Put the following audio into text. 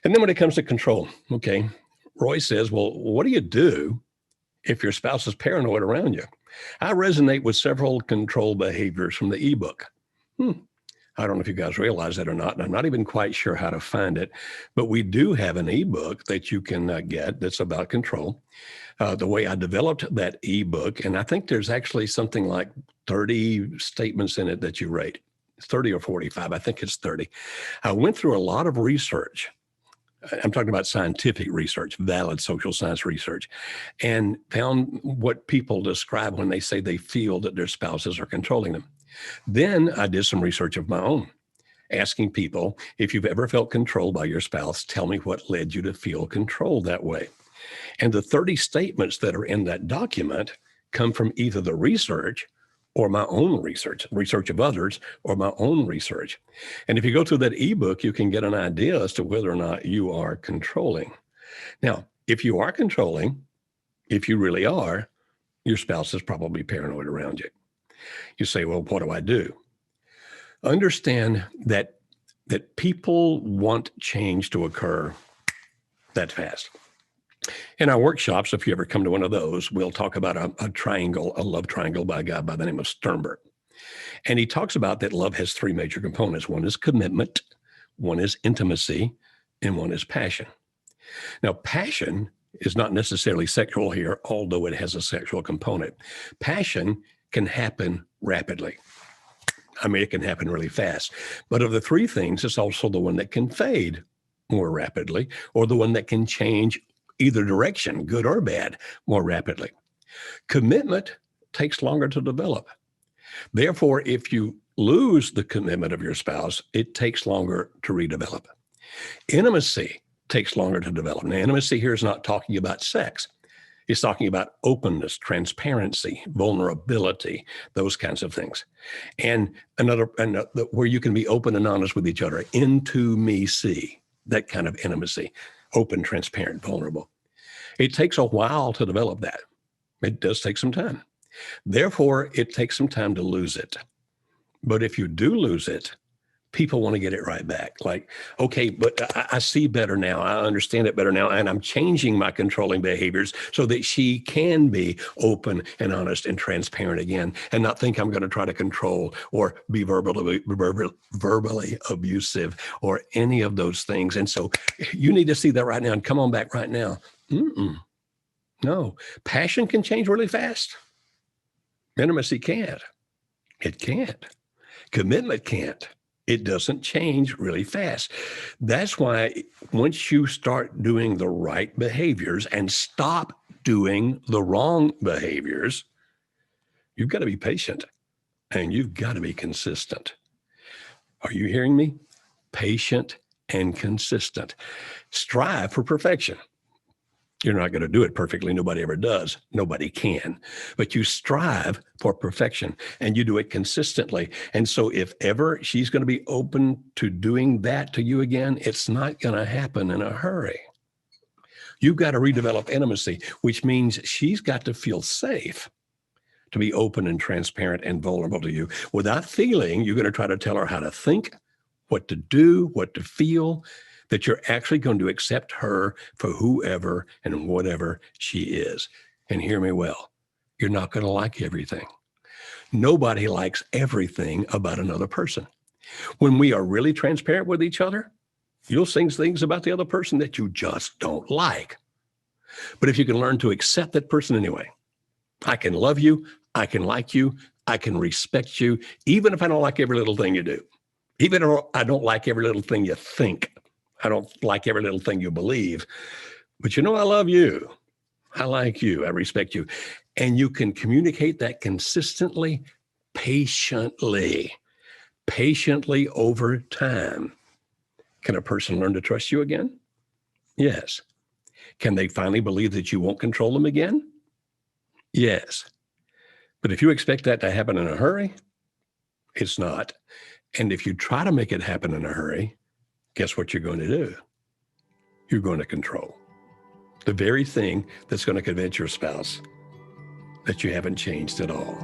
And then when it comes to control, okay, Roy says, well, what do you do if your spouse is paranoid around you? I resonate with several control behaviors from the ebook. I don't know if you guys realize that or not, and I'm not even quite sure how to find it, but we do have an ebook that you can get that's about control. The way I developed that ebook, and I think there's actually something like 30 statements in it that you rate, 30 or 45, I think it's 30. I went through a lot of research. I'm talking about scientific research, valid social science research, and found what people describe when they say they feel that their spouses are controlling them. Then I did some research of my own, asking people, if you've ever felt controlled by your spouse, tell me what led you to feel controlled that way. And the 30 statements that are in that document come from either the research or my own research of others, or my own research. And if you go through that ebook, you can get an idea as to whether or not you are controlling. Now, if you are controlling, if you really are, your spouse is probably paranoid around you. You say, well, what do I do? Understand that people want change to occur that fast. In our workshops, if you ever come to one of those, we'll talk about a triangle, a love triangle by a guy by the name of Sternberg. And he talks about that love has three major components. One is commitment, one is intimacy, and one is passion. Now, passion is not necessarily sexual here, although it has a sexual component. Passion can happen rapidly. I mean, it can happen really fast. But of the three things, it's also the one that can fade more rapidly, or the one that can change either direction, good or bad, more rapidly. Commitment takes longer to develop. Therefore, if you lose the commitment of your spouse, it takes longer to redevelop. Intimacy takes longer to develop. Now, intimacy here is not talking about sex. It's talking about openness, transparency, vulnerability, those kinds of things. And where you can be open and honest with each other, intimacy, that kind of intimacy, open, transparent, vulnerable. It takes a while to develop that. It does take some time. Therefore, it takes some time to lose it. But if you do lose it, people want to get it right back. Like, okay, but I see better now. I understand it better now. And I'm changing my controlling behaviors so that she can be open and honest and transparent again, and not think I'm going to try to control or be verbally abusive or any of those things. And so you need to see that right now and come on back right now. No, passion can change really fast. Intimacy can't. It can't. Commitment can't. It doesn't change really fast. That's why once you start doing the right behaviors and stop doing the wrong behaviors, you've got to be patient and you've got to be consistent. Are you hearing me? Patient and consistent. Strive for perfection. You're not going to do it perfectly. Nobody ever does. Nobody can. But you strive for perfection and you do it consistently. And so if ever she's going to be open to doing that to you again, it's not going to happen in a hurry. You've got to redevelop intimacy, which means she's got to feel safe to be open and transparent and vulnerable to you. Without feeling, you're going to try to tell her how to think, what to do, what to feel, that you're actually going to accept her for whoever and whatever she is. And hear me well, you're not going to like everything. Nobody likes everything about another person. When we are really transparent with each other, you'll see things about the other person that you just don't like. But if you can learn to accept that person anyway, I can love you, I can like you, I can respect you, even if I don't like every little thing you do, even if I don't like every little thing you think. I don't like every little thing you believe, but I love you. I like you. I respect you. And you can communicate that consistently, patiently over time. Can a person learn to trust you again? Yes. Can they finally believe that you won't control them again? Yes. But if you expect that to happen in a hurry, it's not. And if you try to make it happen in a hurry, guess what you're going to do? You're going to control the very thing that's going to convince your spouse that you haven't changed at all.